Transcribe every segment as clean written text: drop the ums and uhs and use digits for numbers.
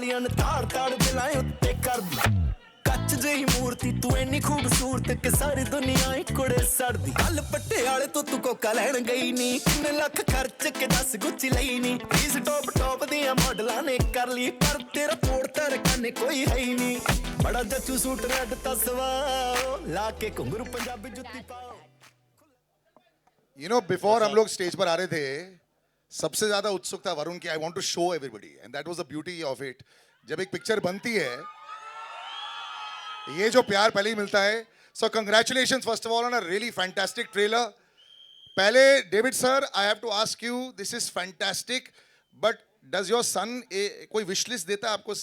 ਦੀਆਂ ਨੇ ਤਾੜ ਤਾੜ ਦਿਲਾਂ ਉੱਤੇ ਕਰਦੀ ਕੱਚ ਜਿਹੀ ਮੂਰਤੀ ਤੂੰ ਇੰਨੀ ਖੂਬਸੂਰਤ ਕਿ ਸਾਰੀ ਦੁਨੀਆ ਹੀ ਕੁੜੇ ਸੜਦੀ ਕੱਲ ਪਟਿਆਲੇ ਤੋਂ ਤੂੰ ਕੋਕਾ ਲੈਣ ਗਈ ਨੀ ਕਿੰਨੇ ਲੱਖ ਖਰਚ ਕੇ ਦੱਸ ਗੁੱਚੀ ਲਈ ਨੀ ਇਸ ਟੌਪ ਟੌਪ ਦੀਆਂ ਮਾਡਲਾਂ ਨੇ ਕਰ ਲਈ ਪਰ ਤੇਰਾ ਤੋੜ ਤਰ ਕਾਨੇ ਕੋਈ ਹੈ ਹੀ ਨਹੀਂ ਬੜਾ ਜੱਚੂ ਸੂਟ ਰੈਡ ਤਸਵਾ ਲਾ ਕੇ ਘੁੰਗਰੂ ਪੰਜਾਬੀ ਜੁੱਤੀ ਪਾਓ You know, before हम लोग स्टेज पर आ रहे थे, सबसे ज्यादा उत्सुक था वरुण की I want to show everybody and that was the beauty of it. जब एक पिक्चर बनती है, ये जो प्यार पहले ही मिलता है. So congratulations first of all on a really fantastic trailer. पहले David sir, I have to ask you, this is fantastic, but does your son कोई विश लिस्ट देता है आपको?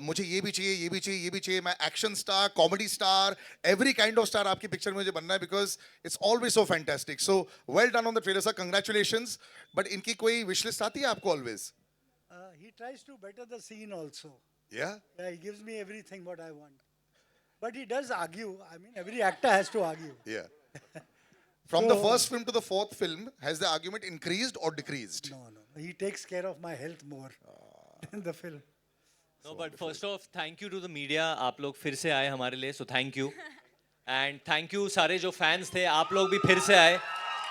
मुझे ये भी चाहिए, ये भी चाहिए, ये भी चाहिए. मैं action star, comedy star, every kind of star आपकी पिक्चर में मुझे बनना है because it's always so fantastic. So well done on the trailer sir, congratulations. But इनकी कोई विश लिस्ट आती है आपको always? He tries to better the scene also. Yeah. Yeah, he gives me everything what I want. But he does argue. I mean, every actor has to argue. Yeah. From the first film to the fourth film, has the argument increased or decreased? No, no. He takes care of my health more in the film. No, but first off, thank you to the media. आप लोग फिर से आए हमारे लिए, so thank you. And thank you सारे जो fans थे, आप लोग भी फिर से आए,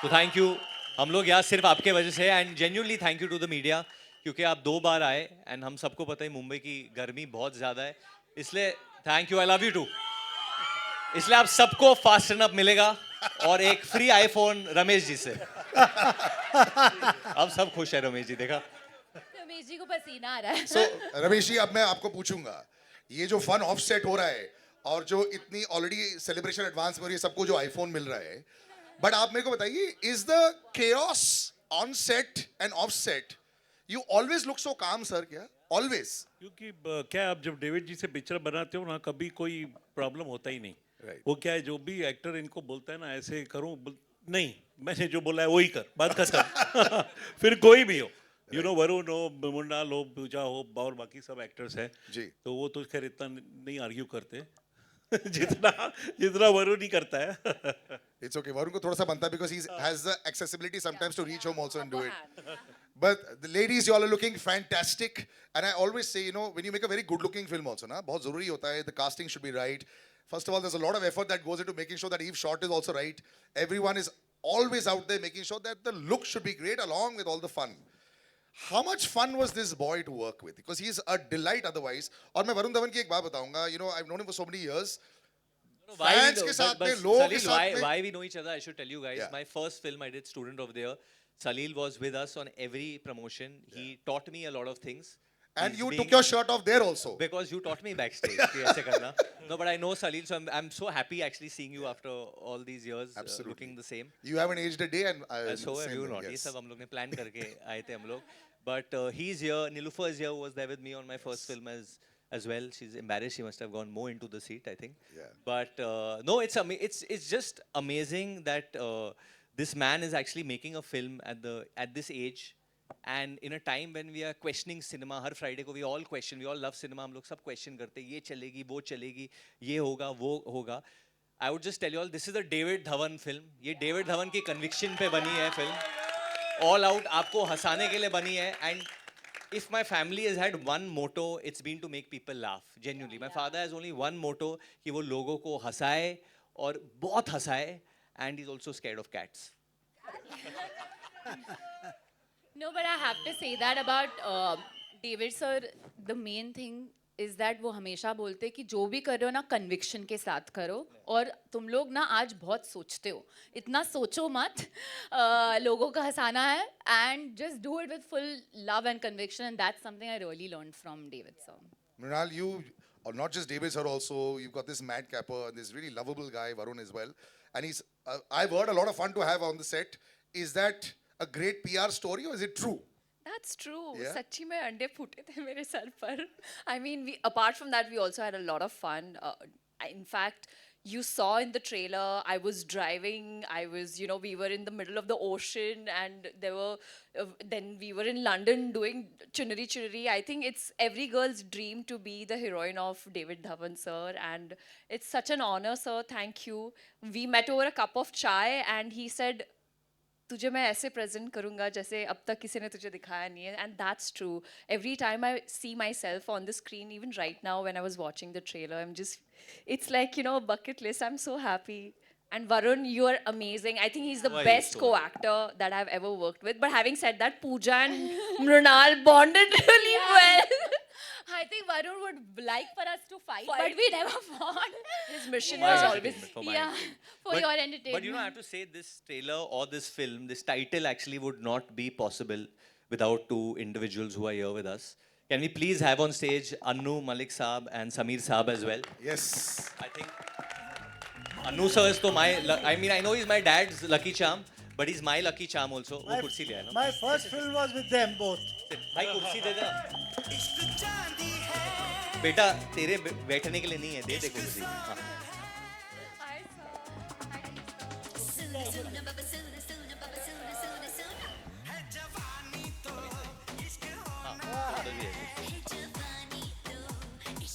so thank you. हम लोग यहाँ सिर्फ आपके वजह से and genuinely thank you to the media क्योंकि आप 2 बार आए and हम सबको पता है मुंबई की गर्मी बहुत ज़्यादा है, इसलिए thank you, I love you too. इसलिए आप सबको fast enough मिलेगा और एक free iPhone रमेश जी से. अब सब खुश है रमेश जी, देखा? रमेश जी को पसीना आ रहा है. So रमेश जी, अब मैं आपको पूछूंगा, ये जो फन ऑफ सेट हो रहा है और जो इतनी ऑलरेडी सेलिब्रेशन एडवांस में हो रही है, सबको जो आईफोन मिल रहा है, बट आप मेरे को बताइए, is the chaos on set end of set, you always look so काम सर? क्या ऑलवेज? क्योंकि क्या आप जब डेविड जी से पिक्चर बनाते हो ना, कभी कोई प्रॉब्लम होता ही नहीं. Right. वो क्या है, जो भी एक्टर इनको बोलता है ना ऐसे करूं, नहीं, मैंने जो बोला है वही कर, बात खत्म. फिर कोई भी हो, यू नो, वरुण हो, मुन्नाल हो, पूजा हो और बाकी सब एक्टर्स हैं जी, तो वो तो खैर इतना नहीं आर्ग्यू करते जितना जितना वरुण ही करता है. It's okay. वरुण को थोड़ा सा बनता है because he has the accessibility sometimes to reach home also and do it. But the ladies, you all are looking fantastic, and I always say, you know, when you make a very good-looking film, also, ना, बहुत ज़रूरी होता है. The casting should be right. First of all, there's a lot of effort that goes into making sure that Eve shot is also right. Everyone is always out there making sure that the look should be great along with all the fun. How much fun was this boy to work with? Because he's a delight otherwise. और मैं वरुण धवन की एक बात बताऊंगा. You know, I've known him for so many years. Fans के साथ में, लोगों के साथ में. Why we know each other, I should tell you guys. Yeah. My first film, I did Student of the Year. Salil was with us on every promotion. He taught me a lot of things. And He's you being- took your shirt off there also. Because you taught me backstage कि ऐसे करना. No, but I know Salil, so I'm so happy actually seeing you after all these years, Absolutely. looking the same. You haven't aged a day, and So have same you thing, not. ये yes. सब हम लोग ने plan करके आए थे हम लोग. But he's here. Niloufar is here. Who was there with me on my first film as well. She's embarrassed. She must have gone more into the seat, I think. Yeah. But no, it's just amazing that this man is actually making a film at this age, and in a time when we are questioning cinema. Her Friday को we all question. We all love cinema. हम लोग सब question करते हैं. ये चलेगी, वो चलेगी, ये होगा, वो होगा. I would just tell you all, this is a David Dhawan film. ये David Dhawan की conviction पे बनी है film. All out, आपको हंसाने के लिए बनी है. And if my family has had one motto, it's been to make people laugh. Genuinely, my father has only one motto कि वो लोगों को हंसाए और बहुत हंसाए. And he's also scared of cats. No, but I have to say that about David sir. The main thing is that वो हमेशा बोलते हैं कि जो भी कर रहे हो ना conviction के साथ करो. और तुम लोग ना आज बहुत सोचते हो. इतना सोचो मत. लोगों का हंसाना है and just do it with full love and conviction, and that's something I really learned from David sir. Mrinal, you, or not just David sir also, you've got this madcapper and this really lovable guy, Varun, as well. And he's, I've heard a lot of fun to have on the set. Is that a great PR story or is it true? That's true. Yeah? सच्ची में अंडे फूटे थे मेरे sir पर. I mean, apart from that, we also had a lot of fun. In fact, you saw in the trailer, I was driving, we were in the middle of the ocean, and then we were in London doing Chunari Chunari. I think it's every girl's dream to be the heroine of David Dhawan sir, and it's such an honor, sir. Thank you. We met over a cup of chai, and he said, तुझे मैं ऐसे present करूँगा जैसे अब तक किसी ने तुझे दिखाया नहीं है, and that's true. Every time I see myself on the screen, even right now when I was watching the trailer, I am just, it's like, you know, a bucket list. I'm so happy. And Varun, you are amazing. I think he's the Why, best so co-actor that I've ever worked with. But having said that, Pooja and Mrunal bonded really well. I think Varun would like for us to fight, Fight. but we never fought. His mission My was entertainment, always for my Yeah, entertainment. for your entertainment. But you know, I have to say, this trailer or this film, this title actually would not be possible without two individuals who are here with us. Can we please have on stage Annu, Malik Saab and Sameer Saab as well? Yes. I think Annu sir is to my, I mean, I know he's my dad's lucky charm, but he's my lucky charm also. वो कुर्सी ले आया ना? My first film was with them both. भाई कुर्सी दे दे। बेटा तेरे बैठने के लिए नहीं है, दे दे कुर्सी। हाँ।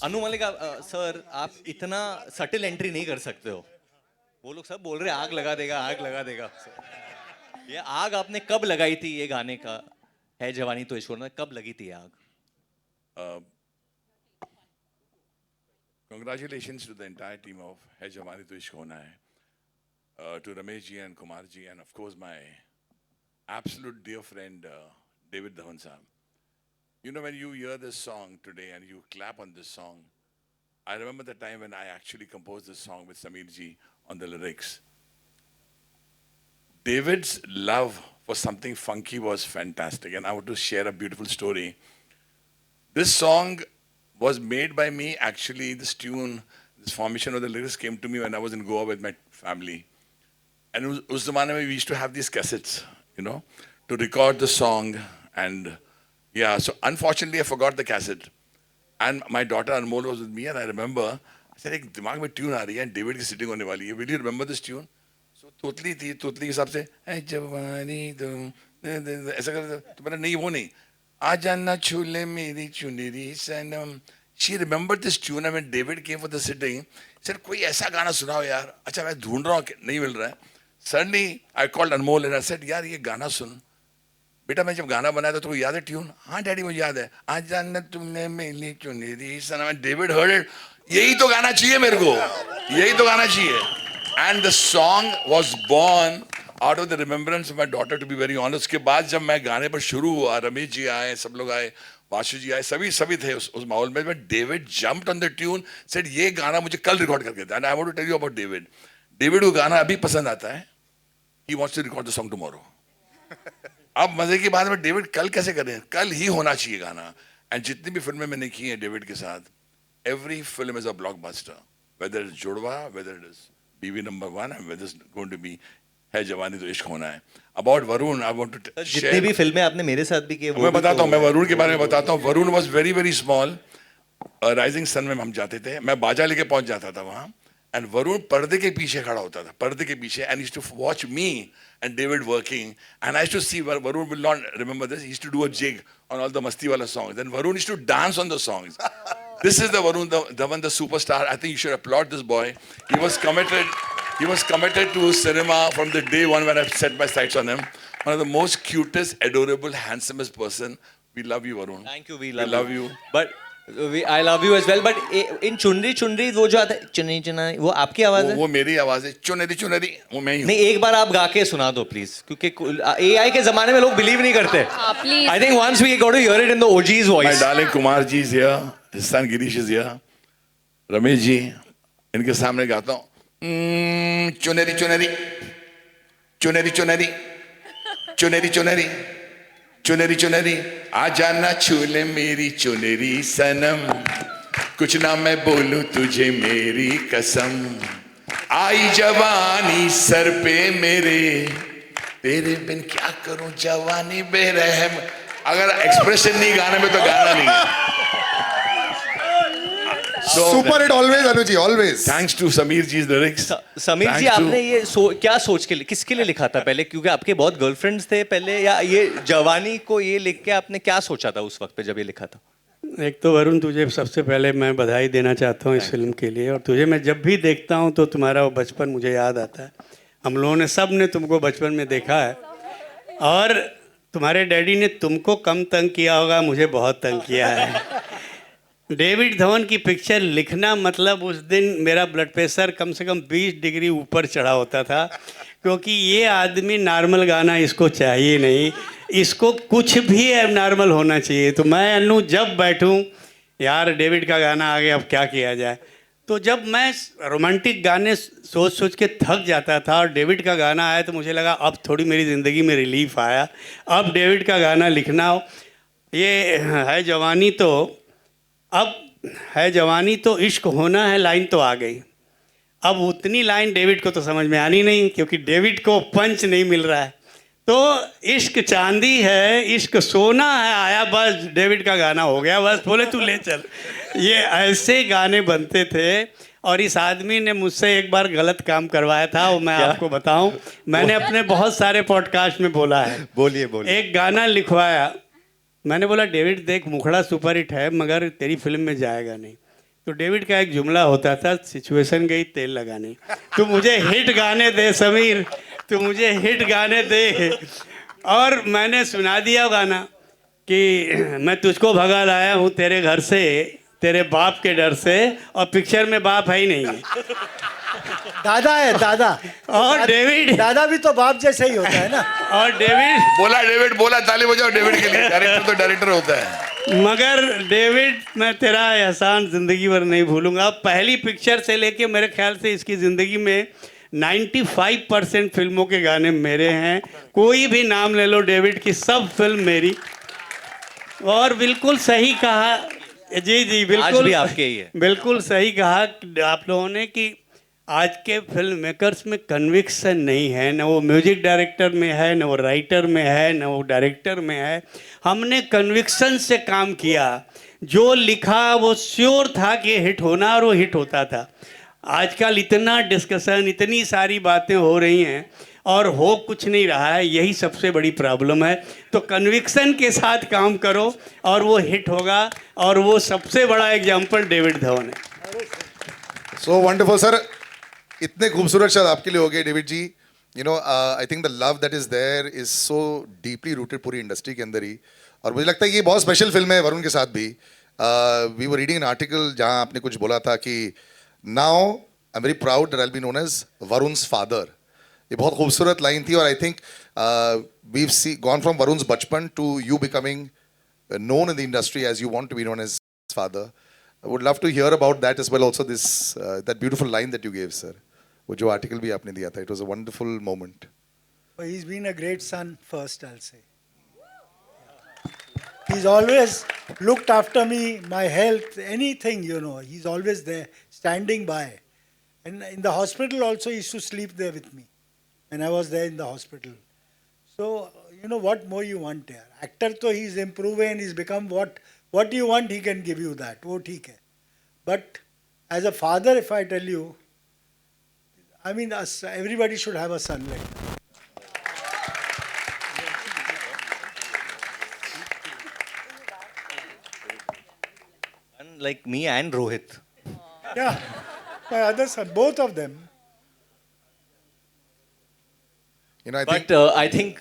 अनु मलिक सर, आप इतना सटल एंट्री नहीं कर सकते हो। वो लोग सब बोल रहे आग लगा देगा, आग लगा देगा। ये आग आपने कब लगाई थी? ये गाने का है जवानी तो इश्क होना, कब लगी थी आग? Congratulations to the entire team of Hai Jawani To Ishq Hona Hai, to Ramesh ji and Kumar ji, and of course my absolute dear friend David Dhawan Saab. You know, when you hear this song today and you clap on this song, I remember the time when I actually composed this song with Sameer ji on the lyrics. David's love for something funky was fantastic, and I want to share a beautiful story. This song was made by me, actually. This tune, this formation of the lyrics came to me when I was in Goa with my family. And us zamane mein we used to have these cassettes, you know, to record the song. And yeah, so unfortunately I forgot the cassette. And my daughter Anmol was with me, and I remember, I said, ek dimag mein tune aa rahi hai and David ki sitting hone wali hai. Will you remember this tune? So Totli thi, Totli ke hisab se, "Hai Jawani to," aisa kar, to maine nahi, wo nahi. Ajana chule meri chuneri sanam. She remembered this tune, and when David came for the sitting, he said, "Koi aisa gana sunao yaar." Acha main dhoond raha hu, nahi mil raha hai. Suddenly I called Anmol and I said, "Yaar ye gana sun." बेटा मैं जब गाना बनाया था तो को याद है ट्यून? हाँ डैडी मुझे याद है। आजाना तुमने मेरी चुनरी सनम। डेविड हर्ड इट, यही तो गाना चाहिए मेरे को, यही तो गाना चाहिए। And the song was born out of the remembrance of my daughter, to be very honest. उसके बाद जब मैं गाने पर शुरू हुआ, रमेश जी आए, सब लोग आए, वाशु जी आए, सभी थे उस माहौल में। But David jumped on the tune, said ये गाना मुझे कल रिकॉर्ड करके दे। And I want to tell you about David. David को गाना अभी पसंद आता है, he wants to record the song tomorrow. अब मजे की बात है, डेविड कल कैसे करें? कल ही होना चाहिए गाना। एंड जितनी भी फिल्में मैंने की हैं डेविड के साथ, every film is a blockbuster, whether is Judwaa, whether it is Biwi number 1, and whether is going to be Hai Jawaani Toh Ishq Hona Hai. About Varun, I want to जितनी भी फिल्में आपने मेरे साथ भी की, मैं बताता हूँ, मैं वरुण के बारे में बताता हूँ। Varun was very very small. Rising Sun में हम जाते थे, मैं बाजा लेके पहुंच जाता था वहाँ, एंड वरुण पर्दे के पीछे खड़ा होता था, पर्दे के पीछे, and used to watch me and David working, and I used to see Varun will not remember this. He used to do a jig on all the Masti Wala songs. Then Varun used to dance on the songs. This is the Varun, the one, the superstar. I think you should applaud this boy. He was committed. He was committed to cinema from the day one when I set my sights on him. One of the most cutest, adorable, handsomest person. We love you, Varun. Thank you, we love you. But I love you as well. But in चुनरी चुनरी वो जो आता है चुनरी चुनरी, वो आपकी आवाज है? वो मेरी आवाज है। चुनरी चुनरी वो मैं ही हूँ। नहीं, एक बार आप गा के सुना दो प्लीज, क्योंकि AI के जमाने में लोग बिलीव नहीं करते। please. I think once we got to hear it in the OG's voice. My darling Kumar ji is here. His son Girish is here. Ramesh ji, इनके सामने गाता हूँ। चुनरी चुनरी चुनरी चुनरी चुनरी चुनरी चुनरी चुनरी, आ जाना छूले मेरी चुनरी सनम, कुछ ना मैं बोलूं तुझे मेरी कसम, आई जवानी सर पे मेरे, तेरे बिन क्या करूं जवानी बेरहम। अगर एक्सप्रेशन नहीं गाने में तो गाना नहीं है। Super hit always, Anuji, always. Thanks to Sameer ji's lyrics. Sameer ji, Thanks to- आपने ये क्या सोच के, किसके लिए लिखा था पहले? क्योंकि आपके बहुत गर्लफ्रेंड्स थे पहले, या ये जवानी को ये लिख के आपने क्या सोचा था उस वक्त पे जब ये लिखा था? एक तो वरुण, तुझे सबसे पहले मैं बधाई देना चाहता हूँ इस फिल्म के लिए। और तुझे मैं जब भी देखता हूँ तो तुम्हारा वो बचपन मुझे याद आता है। हम लोगों ने सब ने तुमको बचपन में देखा है, और तुम्हारे डैडी ने तुमको कम तंग किया होगा, मुझे बहुत तंग किया है। डेविड धवन की पिक्चर लिखना मतलब उस दिन मेरा ब्लड प्रेशर कम से कम 20 डिग्री ऊपर चढ़ा होता था, क्योंकि ये आदमी नॉर्मल गाना इसको चाहिए नहीं, इसको कुछ भी एबनॉर्मल होना चाहिए। तो मैं अन्नू जब बैठूं, यार डेविड का गाना आ गया, अब क्या किया जाए। तो जब मैं रोमांटिक गाने सोच सोच के थक जाता था और डेविड का गाना आया तो मुझे लगा अब थोड़ी मेरी ज़िंदगी में रिलीफ आया, अब डेविड का गाना लिखना हो। ये है जवानी तो, अब है जवानी तो इश्क होना है, लाइन तो आ गई। अब उतनी लाइन डेविड को तो समझ में आनी नहीं, क्योंकि डेविड को पंच नहीं मिल रहा है। तो इश्क चांदी है, इश्क सोना है, आया बस डेविड का गाना हो गया, बस बोले तू ले चल। ये ऐसे गाने बनते थे। और इस आदमी ने मुझसे एक बार गलत काम करवाया था, वो मैं आपको बताऊं। मैंने अपने बहुत सारे पॉडकास्ट में बोला है। बोलिए बोलिए। एक गाना लिखवाया, मैंने बोला डेविड देख मुखड़ा सुपर हिट है मगर तेरी फिल्म में जाएगा नहीं। तो डेविड का एक जुमला होता था, सिचुएशन गई तेल लगाने। तू मुझे हिट गाने दे समीर, तू मुझे हिट गाने दे। और मैंने सुना दिया गाना कि मैं तुझको भगा लाया हूँ तेरे घर से, तेरे बाप के डर से, और पिक्चर में बाप है ही नहीं है, दादा है दादा। और डेविड, दादा भी तो बाप जैसे ही होता है ना। और डेविड बोला, ताली बजाओ डेविड के लिए। डायरेक्टर तो डायरेक्टर होता है। मगर डेविड, मैं तेरा एहसान ज़िंदगी भर नहीं भूलूंगा। पहली पिक्चर से लेके मेरे ख्याल से इसकी ज़िंदगी में 95% फिल्मों के गाने मेरे हैं। कोई भी नाम ले लो डेविड की, सब फिल्म मेरी। और बिल्कुल सही कहा जी जी, बिल्कुल आज भी आपके ही है। बिल्कुल सही कहा आप लोगों ने कि आज के फिल्म मेकर्स में कन्विक्शन नहीं है, न वो म्यूजिक डायरेक्टर में है, न वो राइटर में है, न वो डायरेक्टर में है। हमने कन्विक्शन से काम किया, जो लिखा वो श्योर था कि हिट होना, और वो हिट होता था। आजकल इतना डिस्कशन, इतनी सारी बातें हो रही हैं और हो कुछ नहीं रहा है, यही सबसे बड़ी प्रॉब्लम है। तो कन्विक्शन के साथ काम करो और वो हिट होगा, और वो सबसे बड़ा एग्जाम्पल डेविड धवन है। सो वंडरफुल सर, इतने खूबसूरत शब्द आपके लिए हो गए David ji. You know I think the love that is there is so deeply rooted पूरी इंडस्ट्री के अंदर ही। और मुझे लगता है ये बहुत स्पेशल फिल्म है वरुण के साथ भी। We were reading an article जहाँ आपने कुछ बोला था कि now I am very proud that I will be known as Varun's father. ये बहुत खूबसूरत लाइन थी। और I think we've see gone from Varun's बचपन to you becoming known in the industry as you want to be known as father. I would love to hear about that as well also, this that beautiful line that you gave sir, wo jo article bhi aapne diya tha. It was a wonderful moment. Well, he's been a great son first, I'll say. He's always looked after me, my health, anything, you know. He's always there, standing by. And in the hospital also, he used to sleep there with me when I was there in the hospital. So, you know, what more you want here? Actor to he's improving, he's become what you want, he can give you that. वो ठीक है. But as a father, if I tell you, I mean, everybody should have a son like that. Like me and Rohit. Yeah, my other son, both of them. You know, I think,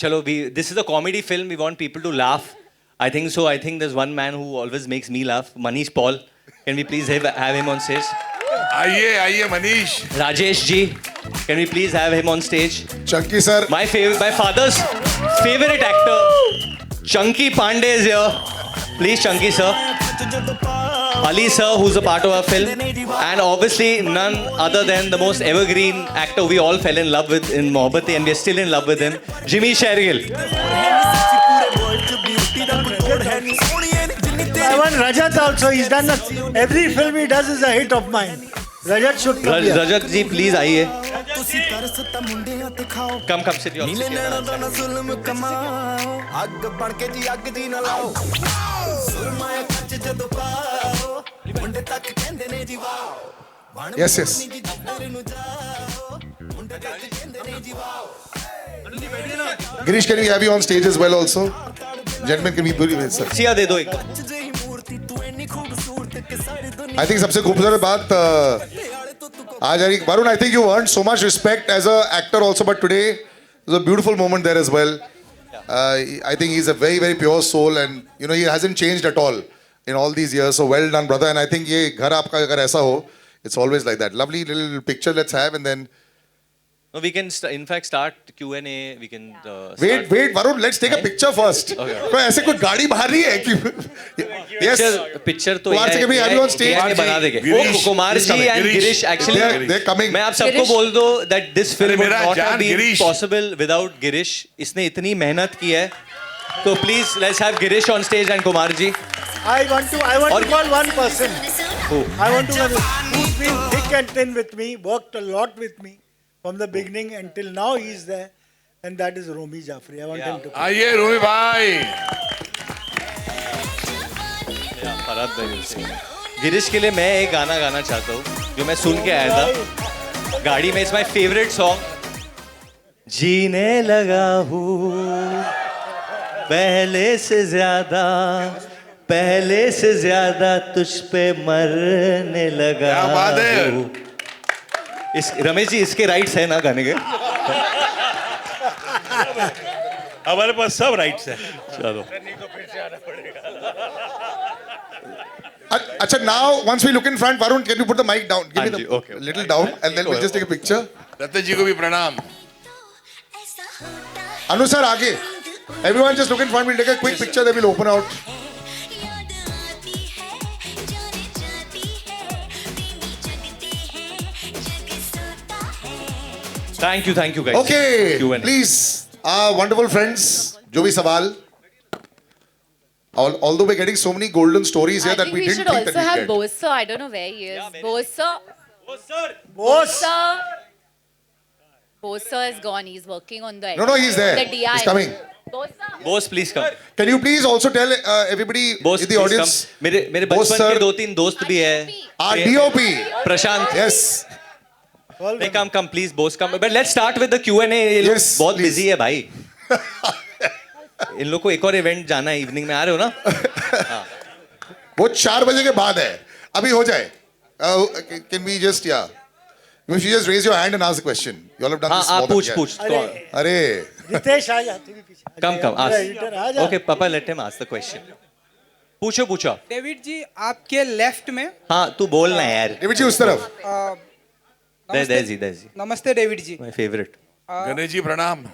chalo, this is a comedy film. We want people to laugh. I think so. I think there's one man who always makes me laugh, Manish Paul. Can we please have him on stage? आइए Manish. Rajesh ji, can we please have him on stage? Chunky sir. My father's favorite actor, Chunky Pandey is here. Please, Chunky sir. Ali sir, who's a part of our film, and obviously none other than the most evergreen actor we all fell in love with in Mohabbatein, and we're still in love with him, Jimmy Shergill. I want Rajat also. He's done every film he does is a hit of mine. Rajat should come here. Rajat ji, please आइए. Come, sit here. Yes. Girish, can we have you on stage as well also? Gentlemen, can we put you in, sir? Siya दे दो एक. I think सबसे खूबसूरत बात आज आ रही Varun, I think you earned so much respect as a actor also, but today It was a beautiful moment there as well. I think he's a very, very pure soul, and you know he hasn't changed at all in all these years. So well done, brother. And I think ये घर आपका अगर ऐसा हो, it's always like that. Lovely little picture let's have, and then No, we can in fact start Q&A. We can. wait, Varun, let's take a picture first. कोई ऐसे कोई गाड़ी बाहर नहीं है कि yes. पिक्चर तो कुमार सिंह भी are you on stage? AI बना देंगे. Girish वो Kumar is ji coming. and Girish actually. They're coming. मैं आप सबको Girish. बोल दो that this film would मेरा not have जान been Girish. possible without Girish. इसने इतनी मेहनत की है. तो please let's have Girish on stage and Kumar ji. I want to call one person. Who? I want to who's been thick and thin with me, worked a lot with me from the beginning until now. He's there, and that is Romi Jaffrey. I want him to. आइए रूमी भाई. फरहाद भाई से. गिरीश के लिए मैं एक गाना गाना चाहता हूँ जो मैं सुन के आया था गाड़ी में. It's my favourite song. जीने लगा हूँ पहले से ज्यादा तुझ पे मरने लगा क्या बात है. हूँ. इस रमेश जी इसके राइट्स है ना गाने के. हमारे पास सब राइट्स है. चलो. Acha, now once we look in front, Varun, can you put the mic down? Give me Anji, the okay. little down, and then we'll just take a picture. रत्न जी को भी प्रणाम. Anu sir, आगे. Everyone just look in front. We'll take a quick picture. Then we'll open out. Thank you guys. Okay, Q&A. please, our wonderful friends, जो भी सवाल. Although we're getting so many golden stories here I that think we we didn't should think also that we'd have get. Bose sir. I don't know where he is. Bose sir. Boss. Bose sir is gone. He's working on the. No, he's there. The DI. He's coming. Bose sir. Boss please come. Can you please also tell everybody Boss in the please audience? come. मेरे Boss बचपन के sir. 2-3 दोस्त भी है. Our DOP. Prashant. Yes. They come please boss come. But let's start with the Q&A. ये लोग Yes, बहुत please. busy है भाई. इन लोग को एक और इवेंट जाना है इवनिंग में. आ रहे हो ना? वो 4 बजे के बाद है. अभी हो जाए. Can we just You should just raise your hand and ask the question. You all have done हाँ this आप more than पूछ. अरे. रितेश आ जा, तू भी पीछे. Come मेरा editor, आ ask. जा. Okay Papa let him ask the question. पूछो. डेविड जी आपके लेफ्ट में हाँ तू बोल ना यार. डेविड जी उस तरफ. There's he. नमस्ते David ji. My favorite. Ganesh ji प्रणाम.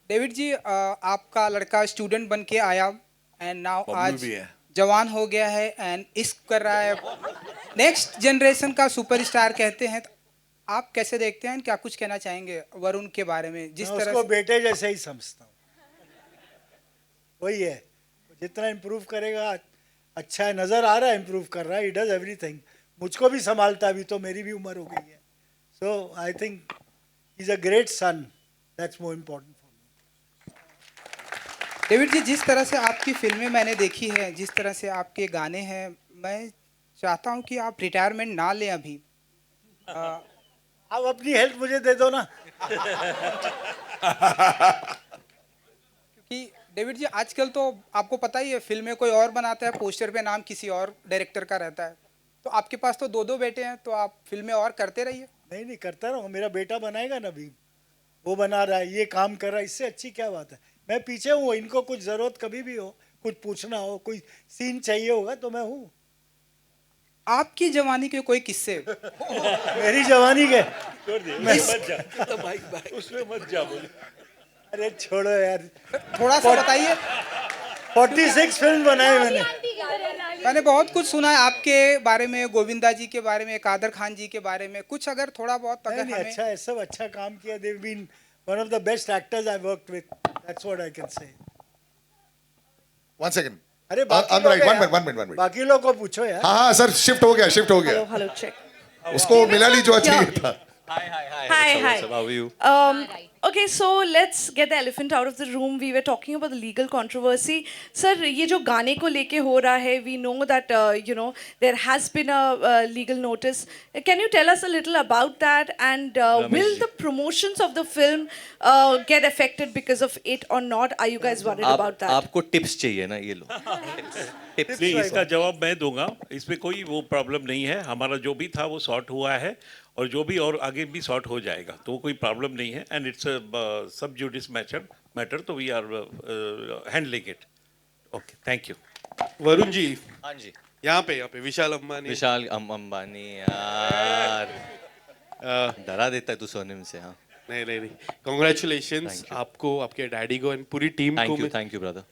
डेविड जी आपका लड़का स्टूडेंट बन के आया एंड नाउ बबलू आज भी है. जवान हो गया है एंड इश्क कर रहा है. नेक्स्ट जनरेशन का सुपरस्टार कहते हैं. आप कैसे देखते हैं, क्या कुछ कहना चाहेंगे वरुण के बारे में जिस मैं तरह उसको से? बेटे जैसे ही समझता हूँ. वही है. जितना इम्प्रूव करेगा अच्छा है. नजर आ रहा है इम्प्रूव कर रहा है. He does everything. मुझको भी संभालता है. अभी तो मेरी भी उम्र हो गई है. So I think he is a great son. That's more important for me. David ji जिस तरह से आपकी फिल्में मैंने देखी है, जिस तरह से आपके गाने हैं, मैं चाहता हूँ कि आप रिटायरमेंट ना लें अभी. आप अपनी हेल्प मुझे दे दो ना. क्योंकि डेविड जी आजकल तो आपको पता ही है फिल्में कोई और बनाता है, पोस्टर पे नाम किसी और डायरेक्टर का रहता है. तो आपके पास तो 2 बेटे हैं, तो आप फिल्में और करते रहिए. नहीं करता रहूँ. मेरा बेटा बनाएगा ना. अभी वो बना रहा है, ये काम कर रहा है. इससे अच्छी क्या बात है. मैं पीछे हूँ. इनको कुछ जरूरत कभी भी हो, कुछ पूछना हो, कोई सीन चाहिए होगा तो मैं हूँ. आपकी जवानी के कोई किस्से? मेरी जवानी के उसमें मत जा बोले. अरे छोड़ो यार. थोड़ा सा बताइए. 46 फिल्म बनाए मैंने. मैंने बहुत कुछ सुना है आपके बारे में, गोविंदा जी के बारे में, कादर खान जी के बारे में. कुछ अगर थोड़ा बहुत अगर नहीं, हमें. अच्छा है. सब अच्छा काम किया. They've been one of the best actors I've worked with. That's what I can say. 1 second. अरे On the right. One minute. बाकी लोग को पूछो यार. हाँ सर शिफ्ट हो गया. Hello, check. उसको मिला नहीं जो चाहिए था. Hi. How are you? Okay, so let's get the elephant out of the room. We were talking about the legal controversy. Sir, ये जो गाने को लेके हो रहा है, we know that there has been a legal notice. Can you tell us a little about that? And will the promotions of the film get affected because of it or not? Are you guys worried about that? आपको tips चाहिए ना ये लो. Tips नहीं, इसका जवाब मैं दूंगा, इसमें कोई वो प्रॉब्लम नहीं है, हमारा जो भी था वो सॉर्ट हुआ है और जो भी और आगे भी सॉर्ट हो जाएगा, तो कोई प्रॉब्लम नहीं है and it's sub judice matter, तो we are handling it. Okay, thank you. Varun ji, हाँ जी, यहाँ पे विशाल अंबानी. विशाल अंबानी यार, डरा देता है तू सोने से. हाँ, नहीं, कॉन्ग्रेचुलेशंस आपको, आपके डैडी को एंड पूरी टीम को. Thank you brother.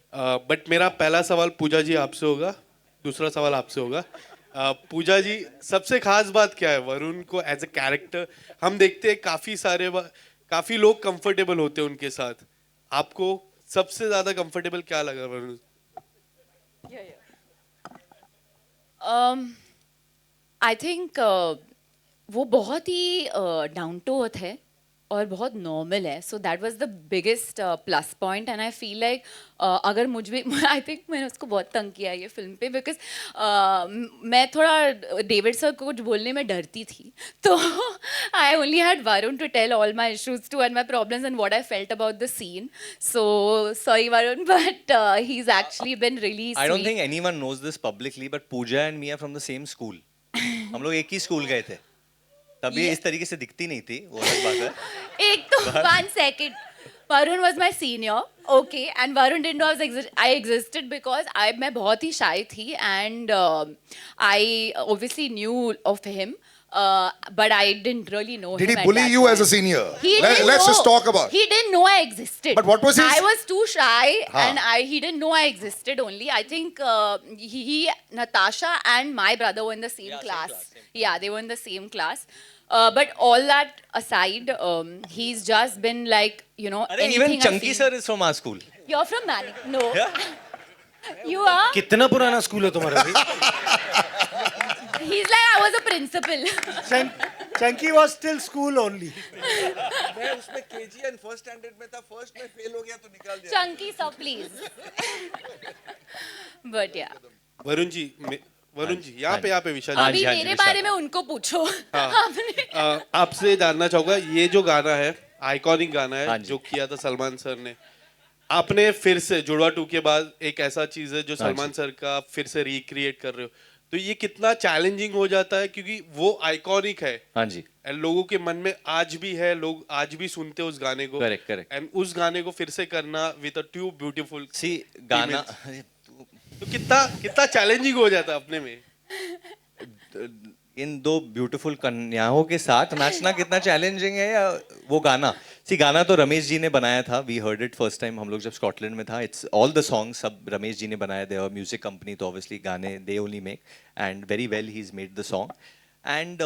बट मेरा पहला सवाल पूजा जी आपसे होगा, दूसरा सवाल आपसे होगा. पूजा जी, सबसे खास बात क्या है वरुण को एज अ कैरेक्टर? हम देखते हैं काफी लोग कंफर्टेबल होते हैं उनके साथ, आपको सबसे ज्यादा कंफर्टेबल क्या लगा वरुण? आई थिंक वो बहुत ही डाउन टू अर्थ है और बहुत नॉर्मल है. So that was the biggest plus point and I feel like अगर मुझ में आई थिंक मैंने उसको बहुत तंग किया ये फिल्म पे, बिकॉज मैं थोड़ा डेविड सर को कुछ बोलने में डरती थी. तो I only had Varun to tell all my issues to and my problems and what I felt about the scene. So sorry Varun, but he is actually been really I don't think anyone knows this publicly, but Pooja and me are from the same school. हम लोग एक ही school गए थे, तभी इस तरीके से दिखती नहीं थी, वो अलग बात है. एक तो 1 second, Varun was my senior, okay, and Varun didn't know I existed because मैं बहुत ही shy थी and I obviously knew of him, but I didn't really know him. Did he at bully that you point. as a senior? Let's just talk about. He didn't know I existed. But what was his? I was too shy, and he didn't know I existed. Only I think he, Natasha, and my brother were in the same class. Yeah, they were in the same class. But all that aside, he's just been like, you know, Even anything I Chunky feel. sir is from our school. You're from Manic. No. Yeah. You are? कितना पुराना school है तुम्हारा भी? He's like, I was a principal. Chunky was still school only. मैं उसमें KG and first standard में था, first में फेल हो गया तो निकाल दिया. Chunky sir, please. But yeah. Varun ji यहाँ पे विशाल जी. अभी मेरे बारे में उनको पूछो. आपसे जानना चाहूंगा, ये जो गाना है आइकॉनिक गाना है जो किया था सलमान सर ने, आपने फिर से जुड़वा 2 के बाद एक ऐसा चीज है जो सलमान सर का फिर से रिक्रिएट कर रहे हो, तो ये कितना चैलेंजिंग हो जाता है क्योंकि वो आइकॉनिक है. हाँ जी. एंड लोगों के मन में आज भी है, लोग आज भी सुनते हैं उस गाने को. करेक्ट. एंड उस गाने को फिर से करना विद अ टू ब्यूटीफुल गाना, तो कितना चैलेंजिंग हो जाता है अपने में. इन 2 ब्यूटीफुल कन्याओं के साथ नाचना कितना चैलेंजिंग है, या वो गाना. गाना तो रमेश जी ने बनाया था. We heard it first time हम लोग जब स्कॉटलैंड में था. इट्स ऑल द सॉन्ग्स सब रमेश जी ने बनाया. दे आर म्यूजिक कंपनी, तो ऑब्वियसली गाने they only make and very well he is made the song. And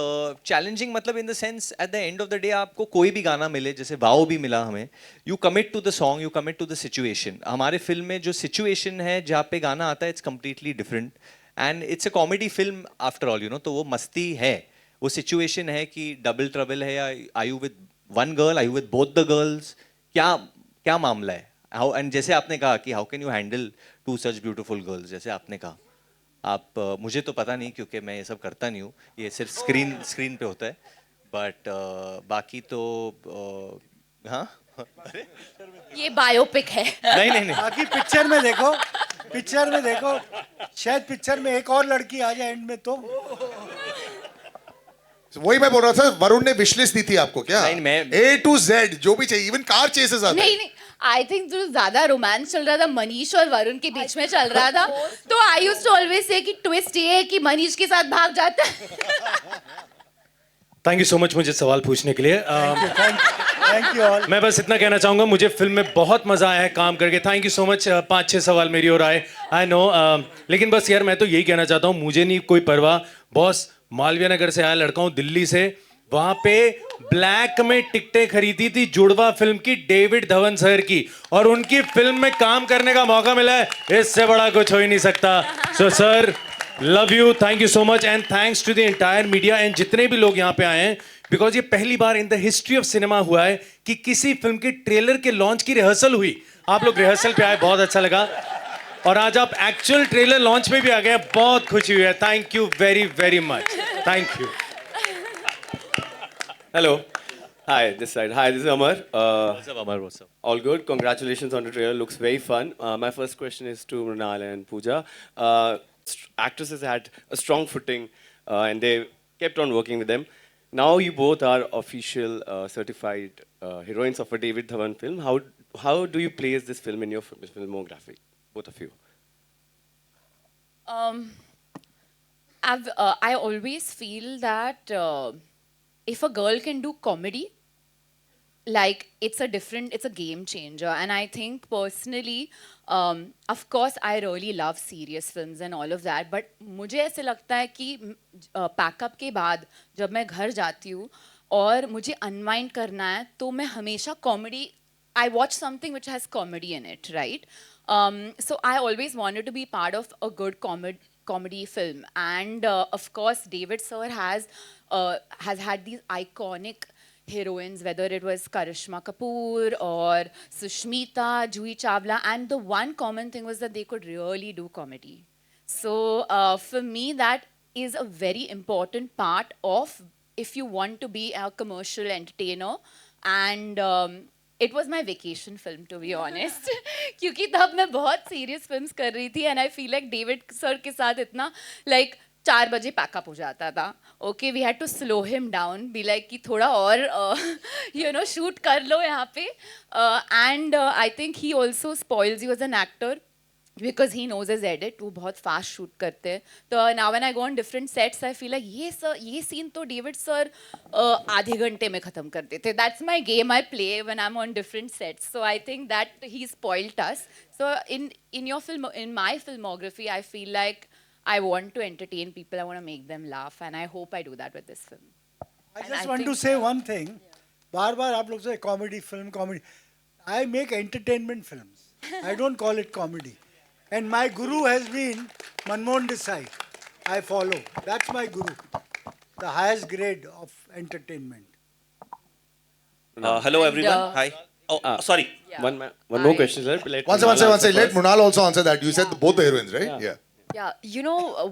challenging मतलब in the sense at the end of the day आपको कोई भी गाना मिले, जैसे वाओ भी मिला हमें, you commit to the song, you commit to the situation. हमारे फिल्म में जो सिचुएशन है जहाँ पे गाना आता है, it's completely different and it's a comedy film after all, you know. तो वो मस्ती है, वो सिचुएशन है कि डबल ट्रबल है, या I you with one girl, I you with both the girls, क्या मामला है. हाउ, एंड जैसे आपने कहा कि how can you handle 2 such beautiful girls, जैसे आपने कहा. आप मुझे तो पता नहीं क्योंकि मैं ये सब करता नहीं हूँ, ये सिर्फ स्क्रीन पे होता है. बट बाकी तो हाँ. ये बायोपिक है. नहीं. बाकी पिक्चर में देखो, शायद पिक्चर में एक और लड़की आ जाए एंड में तो. वही मैं बोल रहा था, वरुण ने विशलिस्ट दी थी आपको क्या? नहीं, मैं A to Z जो भी चाहिए, इवन कार चेसेस आते हैं. नहीं, आई थिंक जो ज्यादा रोमांस चल रहा था मनीष और वरुण के बीच में चल रहा था, तो I used to always say कि ट्विस्ट ये है कि मनीष के साथ भाग जाता है. थैंक यू सो मच मुझे सवाल पूछने के लिए. Thank you all. मैं बस इतना कहना चाहूँगा, मुझे फिल्म में बहुत मज़ा आया है काम करके. Thank you so much. 5-6 सवाल मेरी ओर आए, आई नो, लेकिन बस यार मैं तो यही कहना चाहता हूँ, मुझे नहीं कोई परवाह. बॉस मालवीय नगर से आया लड़का हूँ, दिल्ली से. वहाँ पे ब्लैक में टिकटें खरीदी थी जुड़वा फिल्म की, डेविड धवन सर की, और उनकी फिल्म में काम करने का मौका मिला है. इससे बड़ा कुछ हो ही नहीं सकता. So sir, love you, thank you so much and thanks to the entire media एंड जितने भी लोग यहाँ पे आए हैं, बिकॉज ये पहली बार in the history of cinema हुआ है कि किसी फिल्म के ट्रेलर के लॉन्च की रिहर्सल हुई. आप लोग रिहर्सल पे आए, बहुत अच्छा लगा, और आज आप एक्चुअल ट्रेलर लॉन्च में भी आ गए, बहुत खुशी हुई है. Thank you very very much. Thank you. Hello, Hi, this side. Hi, this is Amar. What's up, Amar? What's up? All good. Congratulations on the trailer. Looks very fun. My first question is to Mrinal and Pooja. Actresses had a strong footing, and they kept on working with them. Now you both are official certified heroines of a David Dhawan film. How do you place this film in your filmography, both of you? I always feel that if a girl can do comedy, like it's a game changer. And I think personally, of course I really love serious films and all of that, but मुझे ऐसे लगता है कि pack up के बाद जब मैं घर जाती हूँ और मुझे अनवाइंड करना है तो मैं हमेशा comedy I watch something which has comedy in it, right? So I always wanted to be part of a good comedy film, and of course David sir has had these iconic heroines, whether it was Karishma Kapoor or Sushmita, Juhi Chawla, and the one common thing was that they could really do comedy. So for me, that is a very important part of if you want to be a commercial entertainer. And it was my vacation film, to be honest. क्योंकि तब मैं बहुत serious films कर रही थी, and I feel like David sir के साथ इतना like 4 बजे पैकअप हो जाता था. Okay, we had to slow him down, be like कि थोड़ा और shoot कर लो यहाँ पे. And I think he also spoils you as an actor because he knows his edit. वो बहुत fast shoot करते हैं. तो now when I go on different sets, I feel like ये scene तो David sir आधे घंटे में खत्म कर देते. That's my game I play when I'm on different sets. So I think that he spoiled us. So in my filmography, I feel like I want to entertain people. I want to make them laugh, and I hope I do that with this film. I just want to say one thing. बार-बार आप लोग से comedy film. I make entertainment films. I don't call it comedy. And my guru has been Manmohan Desai. I follow. That's my guru. The highest grade of entertainment. Hello, everyone. Hi. Oh, sorry. One more question, sir. One second. Let Mrinal also answer that. You said both the heroines, right? Yeah. Yeah,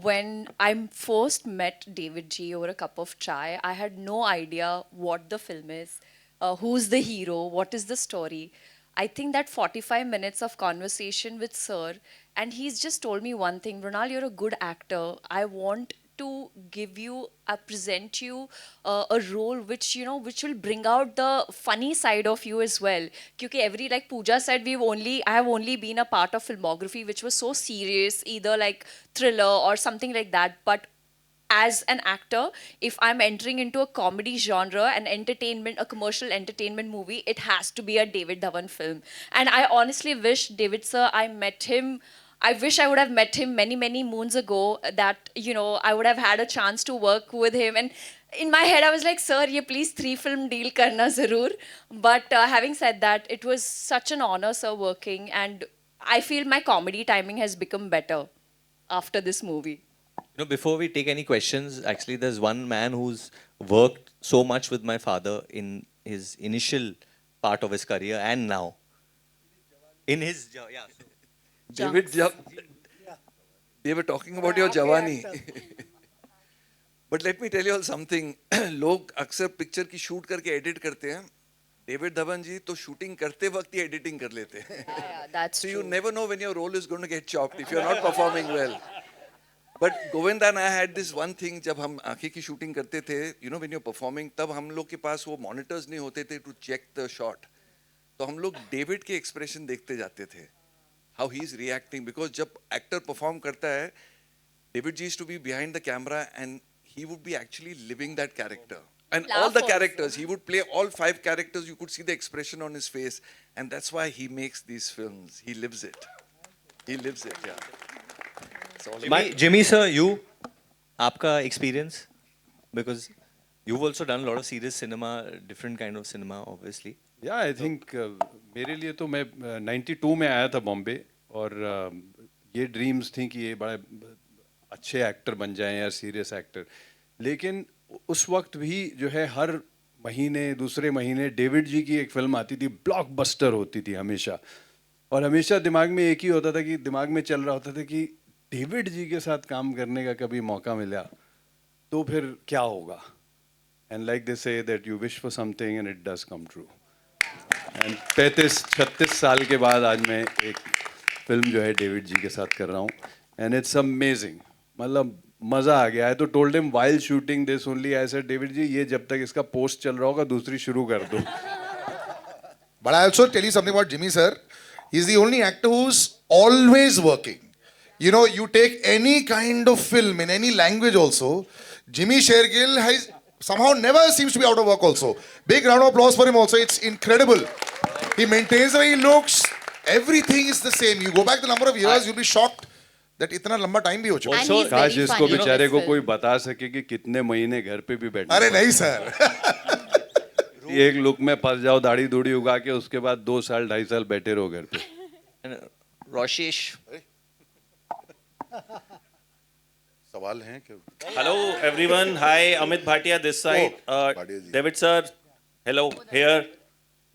when I first met David G over a cup of chai, I had no idea what the film is, who's the hero, what is the story. I think that 45 minutes of conversation with Sir, and he's just told me one thing: Mrinal, you're a good actor. I want to give you, present you a role which will bring out the funny side of you as well. Because like Pooja said, I have only been a part of filmography which was so serious, either like thriller or something like that. But as an actor, if I'm entering into a comedy genre, a commercial entertainment movie, it has to be a David Dhawan film. And I honestly wish David sir, I wish I would have met him many, many moons ago, that, I would have had a chance to work with him. And in my head, I was like, sir, ye please 3-film deal karna zarur. But having said that, it was such an honor, sir, working. And I feel my comedy timing has become better after this movie. Before we take any questions, actually, there's one man who's worked so much with my father in his initial part of his career and now. In his, yeah. David, they were talking about your Jawani. But let me tell you all something. लोग अक्सर picture की shoot करके edit करते हैं. David Dhawan ji तो shooting करते वक्त ही editing कर लेते हैं. That's so true. you never know when your role is going to get chopped if you're not performing well. But Govinda and I had this one thing, जब हम आँखें की शूटिंग करते थे, when you're performing, तब हम लोग के पास वो monitors नहीं होते थे to check the shot. तो हम लोग David के expression देखते जाते थे. How he's reacting, because जब actor perform करता है, David G used to be behind the camera and he would be actually living that character. And all the characters, he would play all 5 characters, you could see the expression on his face. And that's why he makes these films. He lives it. He lives it, yeah. Jimmy sir, आपका experience? Because you've also done a lot of serious cinema, different kind of cinema, obviously. Yeah, I think मेरे लिए तो मैं 92 में आया था बॉम्बे और ये ड्रीम्स थी कि ये बड़े अच्छे एक्टर बन जाएं या सीरियस एक्टर. लेकिन उस वक्त भी जो है हर महीने दूसरे महीने डेविड जी की एक फिल्म आती थी, ब्लॉकबस्टर होती थी हमेशा. और हमेशा दिमाग में एक ही होता था कि दिमाग में चल रहा होता था कि डेविड जी के साथ काम करने का कभी मौका मिला तो फिर क्या होगा. and like they say that you wish for something and it does come true. And 35-36 साल के बाद आज मैं एक फिल्म जो है डेविड जी के साथ कर रहा हूँ, and it's amazing. मतलब मजा आ गया. I तो told him while shooting this only, I said David ji ये जब तक इसका पोस्ट चल रहा होगा दूसरी शुरू कर दो. But I also tell you something about Jimmy sir. He's the only actor who's always working. You know, you take any kind of film in any language also, Jimmy Shergill has somehow never seems to be out of work also. Big round of applause for him also. It's incredible. He maintains the way he looks. Everything is the same. You go back the number of years, you'll be shocked that इतना लंबा time भी हो चुका है. काश इसको बेचारे को कोई बता सके कि कितने महीने घर पे भी बैठे. अरे नहीं सर. एक लुक में फंस जाओ, दाढ़ी दूढ़ी उगा के उसके बाद 2 साल 2.5 साल बैठे रहो घर पे. रोशेश, सवाल हैं क्या? Hello everyone. Hi, Amit Bhatia this side. David sir, hello here.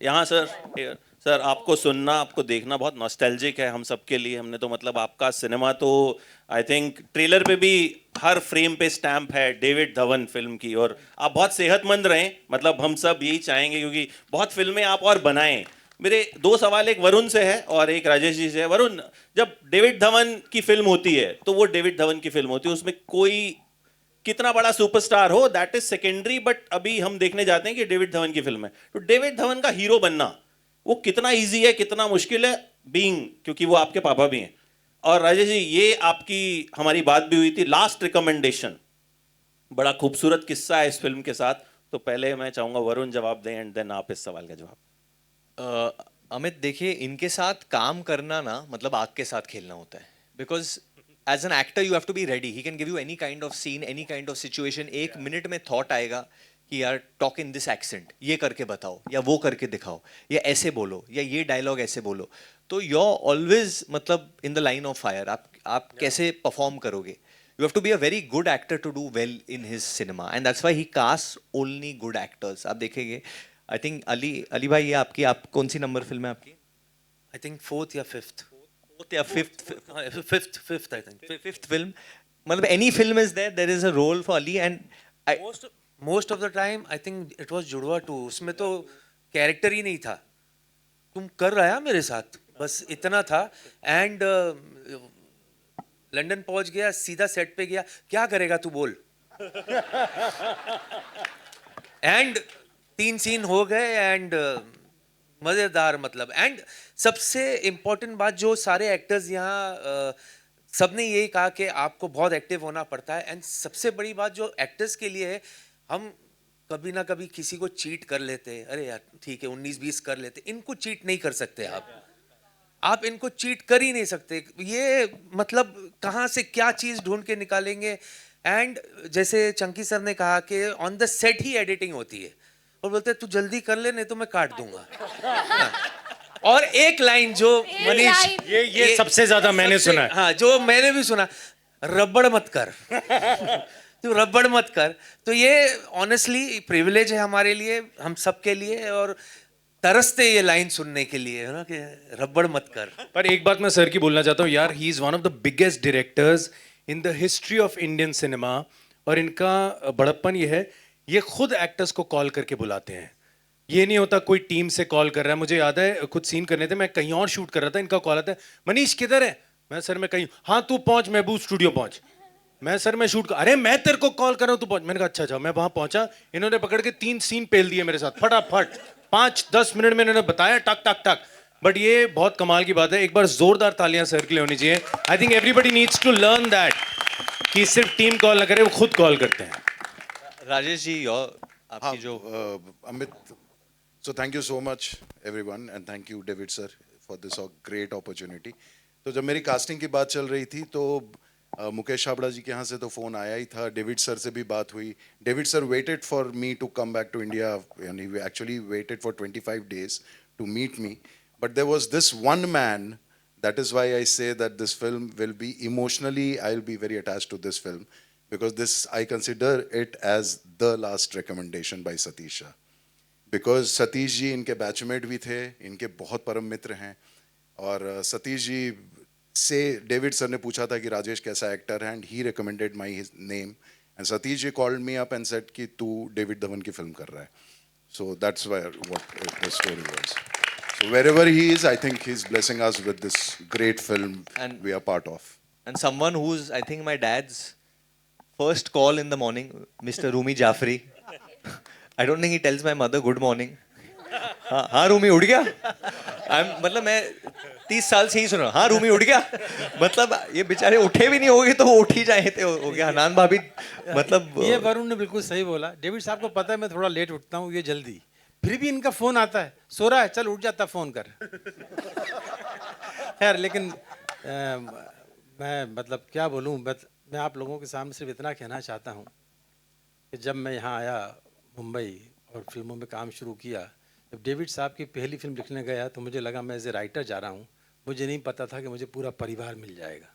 यहाँ सर, here. सर आपको सुनना, आपको देखना बहुत नॉस्टैल्जिक है हम सब के लिए. हमने तो मतलब आपका सिनेमा तो आई थिंक ट्रेलर पे भी हर फ्रेम पे स्टैम्प है डेविड धवन फिल्म की. और आप बहुत सेहतमंद रहें, मतलब हम सब यही चाहेंगे क्योंकि बहुत फिल्में आप और बनाएं. मेरे 2 सवाल, एक वरुण से है और एक राजेश जी से है. वरुण, जब डेविड धवन की फिल्म होती है तो वो डेविड धवन की फिल्म होती है, उसमें कोई कितना बड़ा सुपरस्टार हो दैट इज सेकेंडरी, बट अभी हम देखने जाते हैं कि डेविड धवन की फिल्म है. तो डेविड धवन का हीरो बनना वो कितना इजी है, कितना मुश्किल है, बीइंग क्योंकि वो आपके पापा भी हैं. और राजेश जी, ये आपकी हमारी बात भी हुई थी. लास्ट रिकमेंडेशन, बड़ा खूबसूरत किस्सा है इस फिल्म के साथ. तो पहले मैं चाहूंगा वरुण जवाब दें एंड देन आप इस सवाल का जवाब. अमित देखिए, इनके साथ काम करना ना मतलब आग के साथ खेलना होता है. Because as an actor you have to be ready. He can give you any kind of scene, any kind of situation. 1 minute में थॉट आएगा कि यार टॉक इन दिस एक्सेंट, ये करके बताओ या वो करके दिखाओ या ऐसे बोलो या ये डायलॉग ऐसे बोलो. तो यू आर ऑलवेज मतलब in the line of fire. आप कैसे परफॉर्म करोगे. You have to be a very good actor to do well in his cinema, and that's why he casts only good actors. आप देखेंगे, I think Ali भाई, ये आपकी, आप कौन सी नंबर फिल्म है आपकी? I think 4th या 5th. 4th या 5th? 5th I think. 5th film. मतलब any film is there is a role for Ali, and most of the time I think it was जुड़वा 2. उसमें तो character ही नहीं था, तुम कर रहा मेरे साथ, बस इतना था. एंड लंदन पहुंच गया, सीधा सेट पे गया, क्या करेगा तू बोल. एंड 3 सीन हो गए एंड मजेदार मतलब. एंड सबसे इम्पोर्टेंट बात जो सारे एक्टर्स यहाँ सबने यही कहा कि आपको बहुत एक्टिव होना पड़ता है. एंड सबसे बड़ी बात जो एक्टर्स के लिए है, हम कभी ना कभी किसी को चीट कर लेते हैं. अरे यार ठीक है 19-20 कर लेते, इनको चीट नहीं कर सकते आप इनको चीट कर ही नहीं सकते. ये मतलब कहाँ से क्या चीज़ ढूंढ के निकालेंगे. एंड जैसे चंकी सर ने कहा कि on the set he editing होती है और बोलते तू जल्दी कर ले नहीं तो मैं काट दूंगा. और एक लाइन जो मनीष, ये सबसे ज्यादा मैंने सुना है. हाँ, जो मैंने भी सुना, रबड़ मत कर. तू रबड़ मत कर. तो ये ऑनेस्टली प्रिविलेज है हमारे लिए, हम सब के लिए, और तरसते ये लाइन सुनने के लिए है ना कि रबड़ मत कर. पर एक बात मैं सर की बोलना चाहता हूँ यार, he is one of the biggest directors in the history of Indian cinema. और इनका बड़प्पन ये है, ये खुद एक्टर्स को कॉल करके बुलाते हैं. ये नहीं होता कोई टीम से कॉल कर रहा है. मुझे याद है कुछ सीन करने थे, मैं कहीं और शूट कर रहा था, इनका कॉल आता है, मनीष किधर है. मैं सर मैं कहीं, हाँ तू पहुंच महबूब स्टूडियो पहुंच. मैं सर मैं शूट कर, अरे मैं तेरे को कॉल कर रहा हूँ तू पहुंच. मैंने कहा अच्छा. मैं वहां पहुंचा, इन्होंने पकड़ के 3 सीन पेल दिए मेरे साथ फटाफट. 5-10 मिनट में इन्होंने बताया टक टक टक. बट ये बहुत कमाल की बात है. एक बार जोरदार तालियां सर के लिए होनी चाहिए. I think everybody needs to learn that कि सिर्फ टीम कॉल ना करे, वो खुद कॉल करते हैं. राजेश जी, आपकी जो Amit, so thank you so much everyone and thank you David sir for this great opportunity. तो जब मेरी कास्टिंग की बात चल रही थी तो मुकेश छाबड़ा जी के यहाँ से तो फ़ोन आया ही था. डेविड सर से भी बात हुई. David sir waited for me to come back to India and he actually waited for 25 days to meet me. But there was this one man, that is why I say that this film will be emotionally, I'll be very attached to this film because this, I consider it as the last recommendation by Satish Shah. Because Satish ji इनके batchmate भी थे, इनके बहुत परम मित्र हैं. और सतीश जी से David sir ने पूछा था कि राजेश कैसा एक्टर है, and he recommended my name And Satish ji called me up and said कि तू David Dhawan की film कर रहा है. So that's where what the story was. So wherever he is, I think he's blessing us with this great film And- we are part of. And someone who's, I think, my dad's first call in the morning, Mr. Rumi Jafri. I don't think he tells my mother good morning. हाँ रूमी उठ गया. मतलब मैं 30 साल से ही सुन रहा हूँ, हाँ रूमी उठ गया. मतलब ये बेचारे उठे भी नहीं होंगे तो वो उठ ही जाए थे, हो गया. हनान भाभी मतलब ये वरुण ने बिल्कुल सही बोला. डेविड साहब को पता है मैं थोड़ा लेट उठता हूँ, ये जल्दी, फिर भी इनका फोन आता है, सो रहा है, चल उठ जाता, फोन कर. खैर लेकिन मैं मतलब क्या बोलूँ, मैं आप लोगों के सामने सिर्फ इतना कहना चाहता हूँ कि जब मैं यहाँ आया मुंबई और फिल्मों में काम शुरू किया, जब डेविड साहब की पहली फिल्म लिखने गया तो मुझे लगा मैं एज ए राइटर जा रहा हूँ. मुझे नहीं पता था कि मुझे पूरा परिवार मिल जाएगा.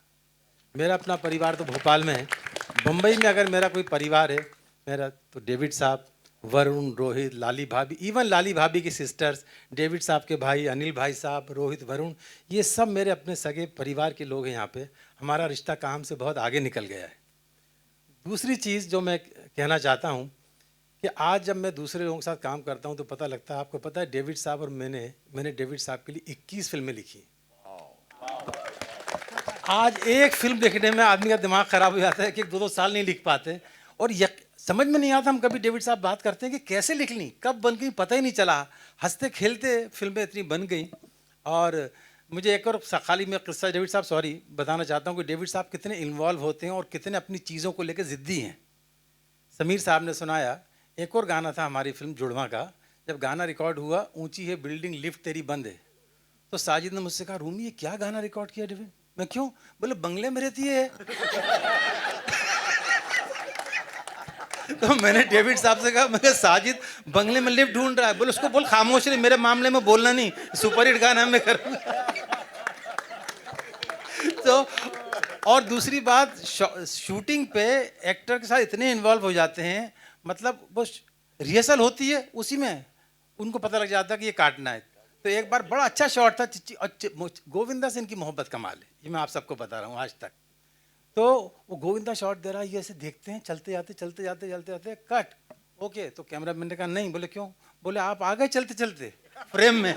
मेरा अपना परिवार तो भोपाल में है, बम्बई में अगर मेरा कोई परिवार है मेरा तो डेविड साहब, वरुण, रोहित, लाली भाभी, इवन लाली भाभी की सिस्टर्स, डेविड साहब के भाई अनिल भाई साहब, रोहित, वरुण, ये सब मेरे अपने सगे परिवार के लोग हैं यहाँ पे. हमारा रिश्ता काम से बहुत आगे निकल गया है. दूसरी चीज़ जो मैं कहना चाहता हूँ कि आज जब मैं दूसरे लोगों के साथ काम करता हूँ तो पता लगता है, आपको पता है डेविड साहब और मैंने डेविड साहब के लिए 21 फिल्में लिखी. आज एक फिल्म देखने में आदमी का दिमाग खराब हो जाता है कि 2-2 साल नहीं लिख पाते. और समझ में नहीं आता, हम कभी डेविड साहब बात करते हैं कि कैसे लिख ली, कब बन गई पता ही नहीं चला, हंसते खेलते फिल्में इतनी बन गई. और मुझे एक और खाली मैं किस्सा डेविड साहब सॉरी बताना चाहता हूँ कि डेविड साहब कितने इन्वॉल्व होते हैं और कितने अपनी चीज़ों को लेकर ज़िद्दी हैं. समीर साहब ने सुनाया, एक और गाना था हमारी फिल्म जुड़वा का, जब गाना रिकॉर्ड हुआ, ऊंची है बिल्डिंग लिफ्ट तेरी बंद है, तो साजिद ने मुझसे कहा, रूमी ये क्या गाना रिकॉर्ड किया डेविड? मैं क्यों? बोले बंगले में रहती है. तो मैंने डेविड साहब से कहा, मैं साजिद बंगले में लिफ्ट ढूंढ रहा है. बोले उसको बोल खामोश रही, मेरे मामले में बोलना नहीं, सुपर हिट गाना मैं करूँगा. तो और दूसरी बात, शूटिंग पे एक्टर के साथ इतने इन्वॉल्व हो जाते हैं, मतलब वो रिहर्सल होती है उसी में उनको पता लग जाता है कि ये काटना है. तो एक बार बड़ा अच्छा शॉट था, गोविंदा से इनकी मोहब्बत कमाल है, ये मैं आप सबको बता रहा हूँ आज तक. तो वो गोविंदा शॉट दे रहा है, ये ऐसे देखते हैं, चलते जाते कट, ओके. तो कैमरा मैन ने कहा नहीं. बोले क्यों? बोले आप आ गए चलते चलते फ्रेम में.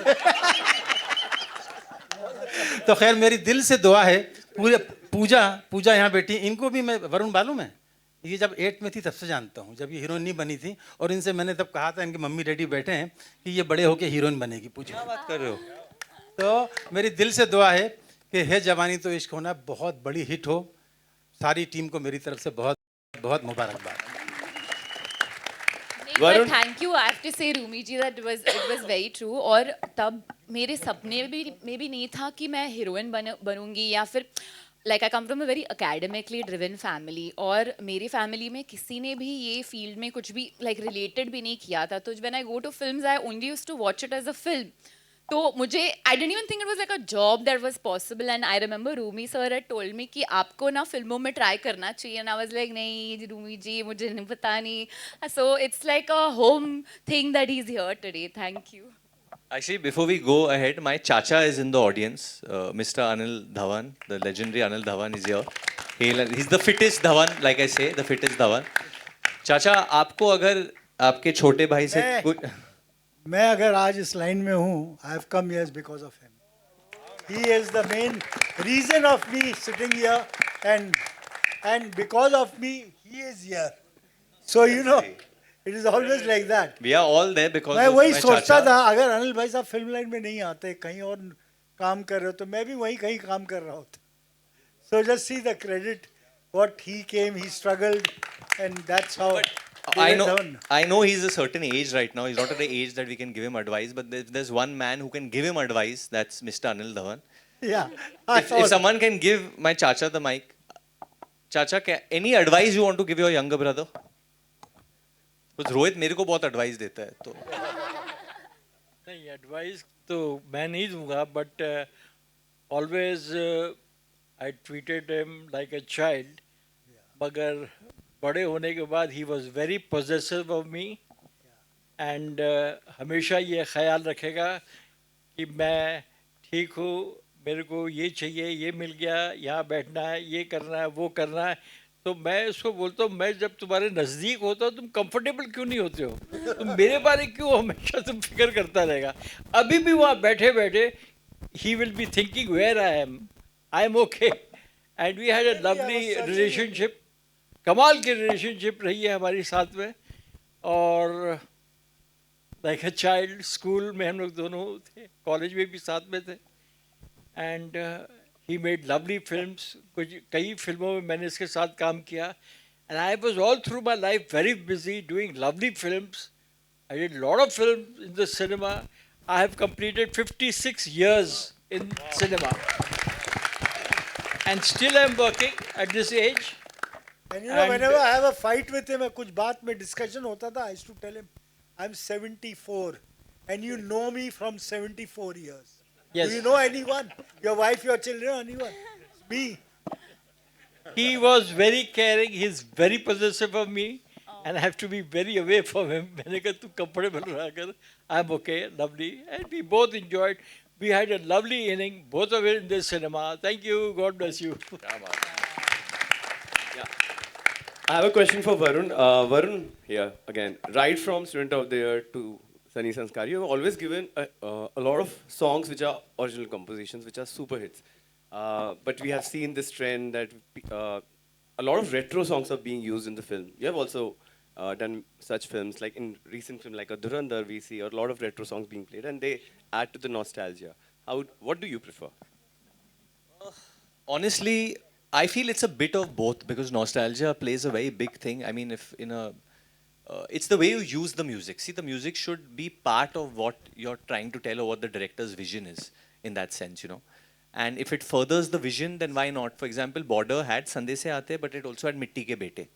तो खैर मेरी दिल से दुआ है, पूरे पूजा यहाँ बैठी, इनको भी मैं, वरुण मालूम है, ये जब 8 में थी तब से जानता हूँ, जब ये हीरोइन नहीं बनी थी, और इनसे मैंने तब कहा था, इनके मम्मी डैडी बैठे हैं, कि ये बड़े होके हीरोइन बनेगी. पूछो क्या बात कर रहे हो. तो मेरी दिल से दुआ है कि है जवानी तो इश्क होना बहुत बड़ी हिट हो. सारी टीम को मेरी तरफ से बहुत बहुत मुबारकबाद. But thank you. I have to say, Rumi ji, that it was very true. और तब मेरे सपने में भी नहीं था कि मैं हीरोइन बनूंगी या फिर like I come from a very academically driven family. और मेरी फैमिली में किसी ने भी ये फील्ड में कुछ भी like related भी नहीं किया था. तो when I go to films, I only used to watch it as a film. तो मुझे I didn't even think it was like a job that was possible. And I remember Rumi sir had told me कि आपको ना फिल्मों में try करना चाहिए. And I was like नहीं Rumi ji, मुझे नहीं पता नहीं. So it's like a home thing that he's here today. Thank you. Actually, before we go ahead, my chacha is in the audience. Mr. Anil Dhawan, the legendary Anil Dhawan is here. He's the fittest Dhawan, like I say, the fittest Dhawan. चाचा, आपको अगर आपके छोटे भाई से कुछ, मैं अगर आज इस लाइन में हूँ, I have come here because of him. He is the main reason of me sitting here, and because of me, he is here. So you know, it is always like that. we are all there because मैं of वही my सोचता chacha. था, अगर अनिल भाई साहब film line में नहीं आते, कहीं और काम कर रहे हो, तो मैं भी वहीं कहीं काम कर रहा होता. So just see the credit, what he came, he struggled, and that's how. I know he's a certain age right now. He's not at the age that we can give him advice. But there's one man who can give him advice. That's Mr. Anil Dhawan. Yeah. If someone can give my chacha the mic, chacha, any advice you want to give your younger brother? कुछ रोहित मेरे को बहुत advice देता है तो. नहीं advice तो मैं नहीं दूंगा, but always I treated him like a child. मगर बड़े होने के बाद he was very possessive of me, and हमेशा ये ख्याल रखेगा कि मैं ठीक हूँ, मेरे को ये चाहिए, ये मिल गया, यहाँ बैठना है, ये करना है, वो करना है. तो मैं उसको बोलता हूँ, मैं जब तुम्हारे नज़दीक होता हूँ तुम कंफर्टेबल क्यों नहीं होते हो, तुम मेरे बारे क्यों हमेशा तुम फिक्र करता रहेगा. अभी भी वहाँ बैठे बैठे he will be thinking where I am okay. And we had a lovely relationship. कमाल की relationship रही है हमारी साथ में. और like a child, school में हम लोग दोनों थे, college में भी साथ में थे. And he made lovely films. कुछ कई फिल्मों में मैंने इसके साथ काम किया. And I was all through my life very busy doing lovely films. I did a lot of films in the cinema. I have completed 56 years in cinema. And still I'm working at this age. And you know, whenever I have a fight with him, कुछ बात में discussion होता था, I used to tell him, I'm 74 and you know me from 74 years. Yes. Do you know anyone? Your wife, your children, anyone? Me. He was very caring. He's very possessive of me. And I have to be very away from him. मैंने कहा तू comfortable रहा कर. I'm okay, lovely. And we both enjoyed. We had a lovely inning, both of it in the cinema. Thank you. God bless you. I have a question for Varun. Varun, here again. Right from Student of the Year to Sunny Sanskar, you have always given a lot of songs which are original compositions, which are super hits. But we have seen this trend that a lot of retro songs are being used in the film. You have also done such films, like in recent film like a Dhurandhar, we see a lot of retro songs being played, and they add to the nostalgia. What do you prefer? Honestly, I feel it's a bit of both because nostalgia plays a very big thing. I mean, if in a it's the way you use the music. See, the music should be part of what you're trying to tell or what the director's vision is in that sense, you know. And if it furthers the vision, then why not? For example, Border had Sande Se Aate, but it also had Mitti Ke Bete.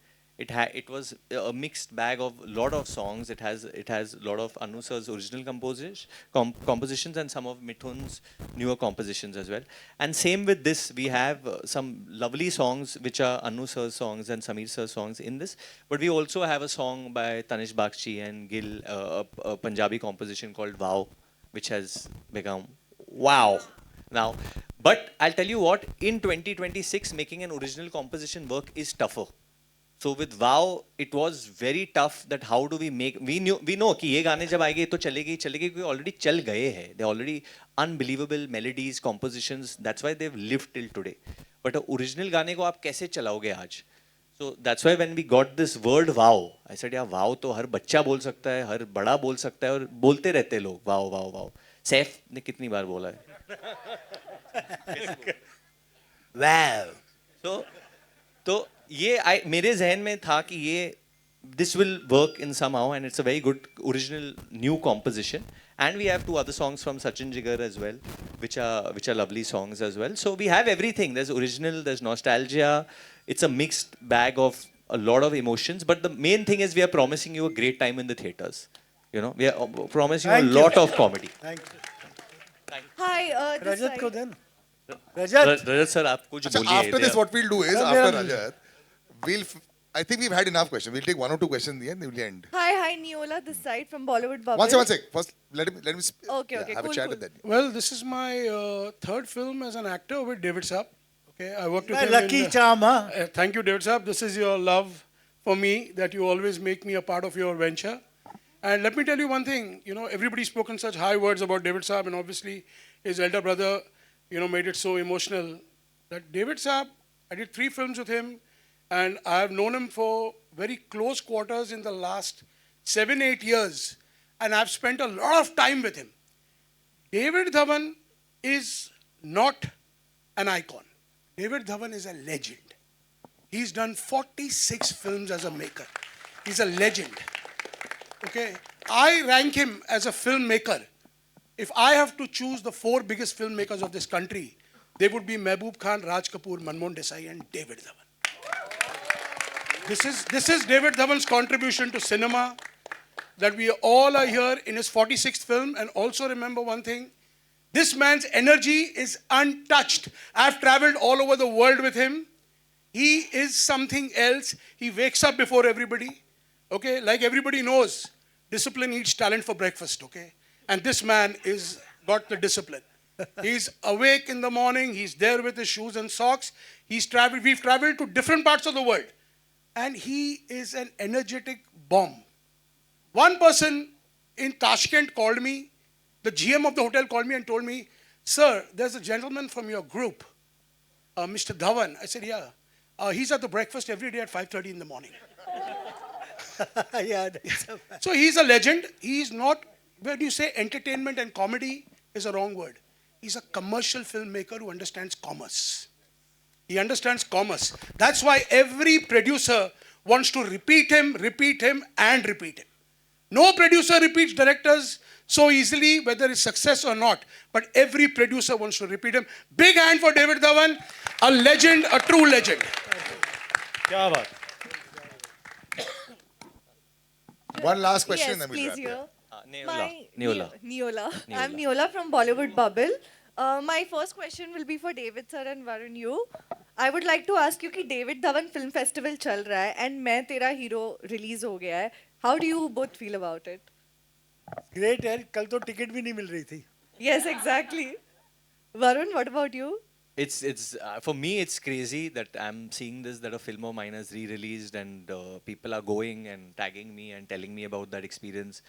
It was a mixed bag of a lot of songs. It has a lot of Anu sir's original compositions and some of Mithun's newer compositions as well. And same with this, we have some lovely songs which are Anu sir's songs and Sameer sir's songs in this. But we also have a song by Tanish Bakshi and Gil, a Punjabi composition called Wow, which has become wow now. But I'll tell you what, in 2026, making an original composition work is tougher. So with Wow, it was very tough that how do we make, we know कि ये गाने जब आएंगे तो चलेगी क्योंकि already चल गए हैं. They're already unbelievable melodies, compositions. That's why they've lived till today. But a original गाने को आप कैसे चलाओगे आज? So that's why when we got this word wow, I said yeah, wow तो हर बच्चा बोल सकता है, हर बड़ा बोल सकता है और बोलते रहते हैं लोग wow wow wow. सैफ ने कितनी बार बोला है? Wow. तो ये मेरे जहन में था कि ये this will work in somehow and it's a very good original new composition. And we have two other songs from Sachin Jigar as well, which are lovely songs as well. So we have everything. There's original, there's nostalgia. It's a mixed bag of a lot of emotions. But the main thing is we are promising you a great time in the theaters. You know, we are promising you a lot of comedy. Thank you. Hi, Rajat ko den. Rajat sir, आप कुछ बोलिए. After this, what we'll do is, after Rajat, I think we've had enough questions. We'll take one or two questions in the end, then we'll end. Hi, Neola, this side from Bollywood Bubble. One sec. First, let me Okay, have cool, a chat cool. with that. Well, this is my third film as an actor with David Saab. Okay, I worked with My him. lucky charm, huh? Thank you, David Saab. This is your love for me, that you always make me a part of your venture. And let me tell you one thing. You know, everybody's spoken such high words about David Saab, and obviously his elder brother, you know, made it so emotional. That David Saab, I did 3 films with him, and I have known him for very close quarters in the last 7-8 years, and I've spent a lot of time with him. David Dhawan is not an icon. David Dhawan is a legend. He's done 46 films as a maker. He's a legend. Okay, I rank him as a filmmaker. If I have to choose the 4 biggest filmmakers of this country, they would be Mehboob Khan, Raj Kapoor, Manmohan Desai, and David Dhawan. This is David Dhawan's contribution to cinema, that we all are here in his 46th film. And also remember one thing, this man's energy is untouched. I've traveled all over the world with him. He is something else. He wakes up before everybody. Okay, like everybody knows, discipline eats talent for breakfast, okay? And this man is got the discipline. He's awake in the morning, he's there with his shoes and socks. We've traveled to different parts of the world. and he is an energetic bomb. One person in Tashkent called me, the GM of the hotel called me and told me, "Sir, there's a gentleman from your group, Mr. Dhawan." I said, "Yeah." He's at the breakfast every day at 5:30 in the morning. Yeah, that's a fact. So he's a legend. He's not, when you say entertainment and comedy is a wrong word. He's a commercial filmmaker who understands commerce. He understands commerce. That's why every producer wants to repeat him, and repeat him. No producer repeats directors so easily, whether it's success or not. But every producer wants to repeat him. Big hand for David Dhawan, a legend, a true legend. क्या बात. One last question, Yes, then we'll please, wrap it here. up. Neola. Neola. I'm Neola from Bollywood Bubble. My first question will be for David sir and Varun you. I would like to ask you कि David Dhawan Film Festival चल रहा है and मैं तेरा hero release हो गया है. How do you both feel about it? Great यार, कल तो टिकट भी नहीं मिल रही थी. Yes, exactly. Varun, what about you? It's for me it's crazy that I'm seeing this, that a film of mine is re-released and people are going and tagging me and telling me about that experience,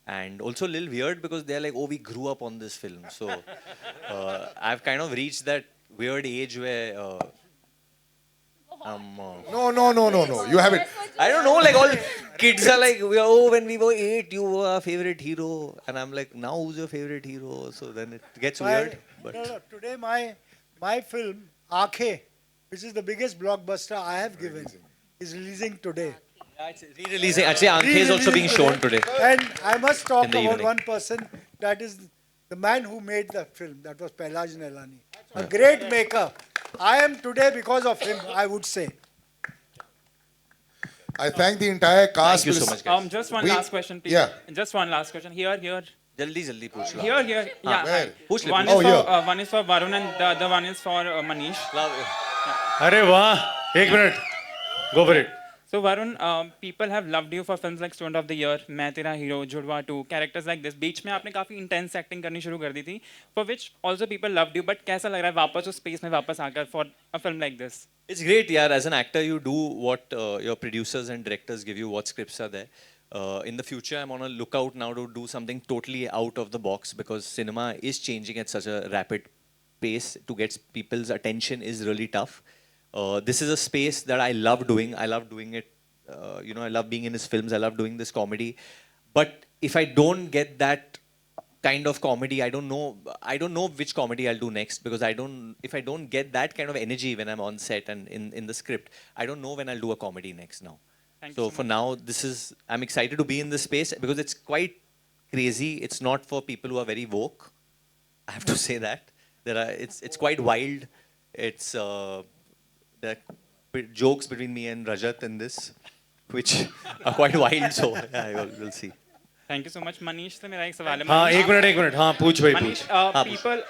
and also a little weird because they're like, oh, we grew up on this film, so I've kind of reached that weird age where No. You haven't. I don't know, like all kids are like, oh, when we were 8, you were our favorite hero, and I'm like, now who's your favorite hero? So then it gets weird. But No, today my film Aankhein, which is the biggest blockbuster I have given, is releasing today. Yeah, it's re-releasing. Actually, Aankhein is also being shown today. And I must talk In the about evening. one person, that is the man who made the film. That was Pehlaj Nehlani, a great maker. I am today because of him, I would say. I thank the entire cast. Thank you so much, guys. Just one We- last question, please. Yeah. Just one last question. Here. Jaldi पूछ लो. Here. Yeah. Where? पूछ ले, One पूछ is ले. for one is for Varun and the other one is for Manish. अरे वाह, एक minute. Go for it. So Varun, people have loved you for films like Student of the Year, मैं तेरा hero, जुड़वा 2, characters like this. बीच में आपने काफी intense acting करनी शुरू कर दी थी, for which also people loved you. But कैसा लग रहा है वापस उस space में वापस आकर for a film like this? It's great, yeah. As an actor, you do what your producers and directors give you, what scripts are there. In the future, I'm on a lookout now to do something totally out of the box because cinema is changing at such a rapid pace. To get people's attention is really tough. This is a space that I love doing. I love doing it. I love being in his films. I love doing this comedy. But if I don't get that kind of comedy, I don't know which comedy I'll do next because if I don't get that kind of energy when I'm on set and in the script, I don't know when I'll do a comedy next now. So for now, I'm excited to be in this space because it's quite crazy. It's not for people who are very woke. I have to say that. It's quite wild. There are jokes between me and Rajat in this, which are quite wild. So yeah, we'll see. Thank you so much. Manish से मेरा एक सवाल है. हाँ, एक minute. हाँ, पूछ भाई, Manish, पूछ. people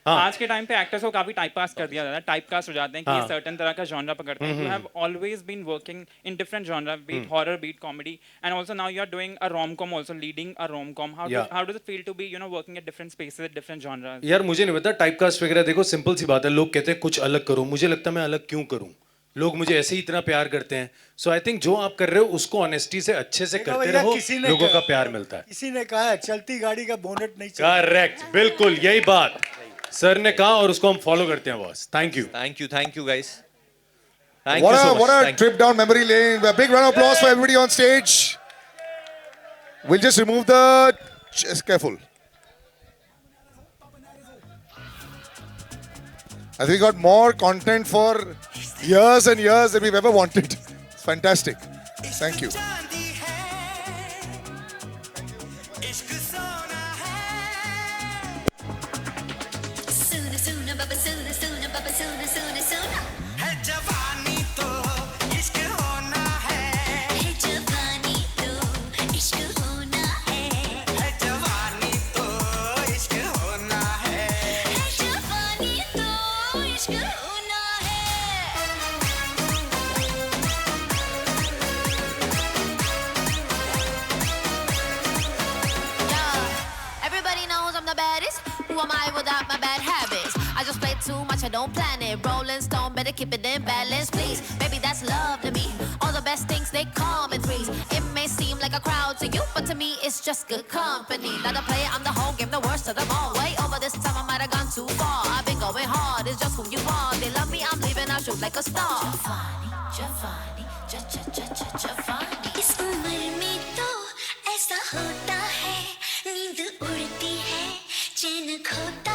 आज के टाइम पे एक्टर्स को काफी टाइप कास्ट कर दिया जाता है, टाइप कास्ट हो जाते हैं कि ये हाँ. सर्टेन तरह का जॉनरा पकड़ते हैं. You have always been working in different genre, be it horror, be it comedy, and also now you are doing a rom-com, also leading a rom-com. How does it feel to be working at different spaces, different genres? यार मुझे नहीं पता typecast वगैरह. देखो simple सी बात है, लोग कहते हैं कुछ अलग करो. मुझे लगता है मैं अलग क्यों करूं? लोग मुझे ऐसे ही इतना प्यार करते हैं. सो आई थिंक जो आप कर रहे हो उसको ऑनेस्टी से अच्छे से करते रहो, लोगों का प्यार मिलता है. किसी ने कहा है चलती गाड़ी का बोनट नहीं चलता. करेक्ट, बिल्कुल यही बात सर ने कहा और उसको हम फॉलो करते हैं boss. Thank you guys. What a trip down memory lane. A big round of applause for everybody on stage. We'll just remove the chairs. Careful. I think we got more content for years and years than we've ever wanted. It's fantastic. Thank you. don't plan it. Rolling Stone, better keep it in balance, please. Baby, that's love to me. All the best things, they come in threes. It may seem like a crowd to you, but to me, it's just good company. Not a player, I'm the whole game, the worst of them all. Way over this time, I might have gone too far. I've been going hard, it's just who you are. They love me, I'm leaving, I'll shoot like a star. Jafani, Jafani. इस उम्र में तो ऐसा होता है, नींद उड़ती है, चैन खोता